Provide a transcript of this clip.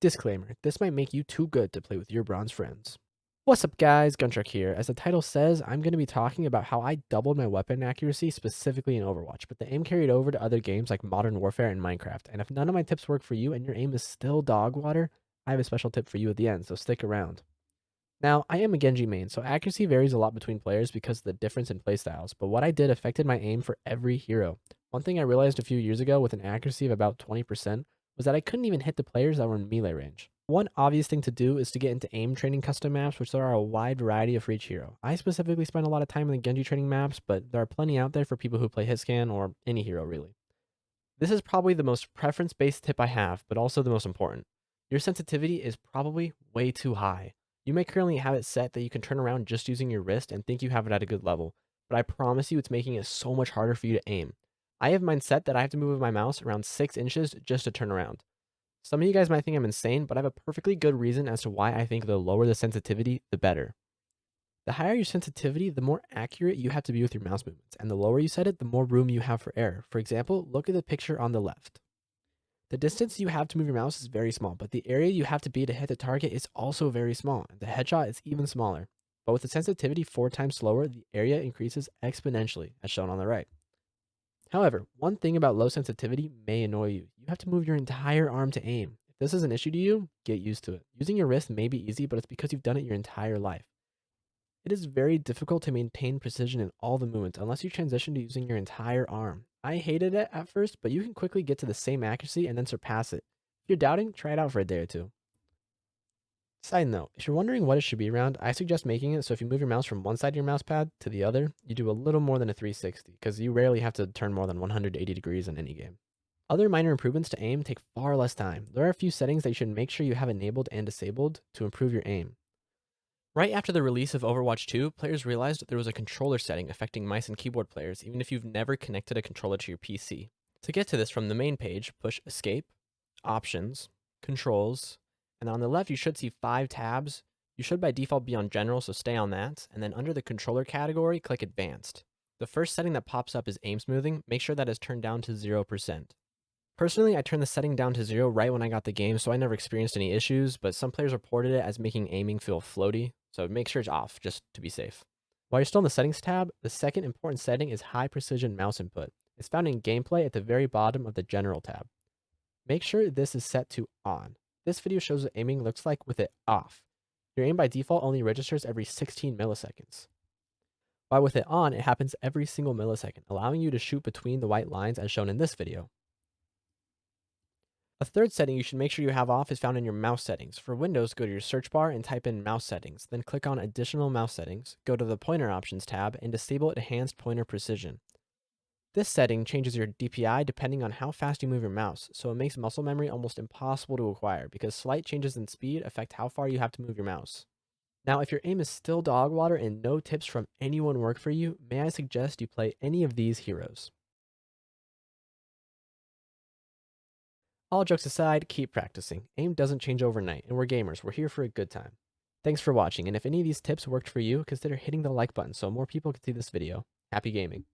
Disclaimer, this might make you too good to play with your bronze friends. What's up guys, Gunshark here. As the title says, I'm going to be talking about how I doubled my weapon accuracy specifically in Overwatch, but the aim carried over to other games like Modern Warfare and Minecraft. And if none of my tips work for you and your aim is still dog water, I have a special tip for you at the end, so stick around. Now, I am a Genji main, so accuracy varies a lot between players because of the difference in playstyles, but what I did affected my aim for every hero. One thing I realized a few years ago with an accuracy of about 20% was that I couldn't even hit the players that were in melee range. One obvious thing to do is to get into aim training custom maps, which there are a wide variety of for each hero. I specifically spend a lot of time in the Genji training maps, but there are plenty out there for people who play hitscan or any hero really. This is probably the most preference-based tip I have, but also the most important. Your sensitivity is probably way too high. You may currently have it set that you can turn around just using your wrist and think you have it at a good level, but I promise you it's making it so much harder for you to aim. I have mine set that I have to move my mouse around 6 inches just to turn around. Some of you guys might think I'm insane, but I have a perfectly good reason as to why I think the lower the sensitivity, the better. The higher your sensitivity, the more accurate you have to be with your mouse movements, and the lower you set it, the more room you have for error. For example, look at the picture on the left. The distance you have to move your mouse is very small, but the area you have to be to hit the target is also very small, and the headshot is even smaller. But with the sensitivity 4 times slower, the area increases exponentially, as shown on the right. However, one thing about low sensitivity may annoy you. You have to move your entire arm to aim. If this is an issue to you, get used to it. Using your wrist may be easy, but it's because you've done it your entire life. It is very difficult to maintain precision in all the movements unless you transition to using your entire arm. I hated it at first, but you can quickly get to the same accuracy and then surpass it. If you're doubting, try it out for a day or two. Side note, if you're wondering what it should be around, I suggest making it so if you move your mouse from one side of your mouse pad to the other, you do a little more than a 360, because you rarely have to turn more than 180 degrees in any game. Other minor improvements to aim take far less time. There are a few settings that you should make sure you have enabled and disabled to improve your aim. Right after the release of Overwatch 2, players realized there was a controller setting affecting mice and keyboard players, even if you've never connected a controller to your PC. To get to this from the main page, push Escape, Options, Controls, and on the left you should see 5 tabs. You should by default be on General, so stay on that, and then under the controller category, click Advanced. The first setting that pops up is aim smoothing. Make sure that is turned down to 0%. Personally, I turned the setting down to 0 right when I got the game, so I never experienced any issues, but some players reported it as making aiming feel floaty, so make sure it's off, just to be safe. While you're still in the Settings tab, the second important setting is High Precision Mouse Input. It's found in Gameplay at the very bottom of the General tab. Make sure this is set to On. This video shows what aiming looks like with it off. Your aim by default only registers every 16 milliseconds. While with it on, it happens every single millisecond, allowing you to shoot between the white lines as shown in this video. A third setting you should make sure you have off is found in your mouse settings. For Windows, go to your search bar and type in mouse settings, then click on additional mouse settings, go to the pointer options tab, and disable enhanced pointer precision. This setting changes your DPI depending on how fast you move your mouse, so it makes muscle memory almost impossible to acquire because slight changes in speed affect how far you have to move your mouse. Now, if your aim is still dog water and no tips from anyone work for you, may I suggest you play any of these heroes. All jokes aside, keep practicing. Aim doesn't change overnight, and we're gamers. We're here for a good time. Thanks for watching, and if any of these tips worked for you, consider hitting the like button so more people can see this video. Happy gaming.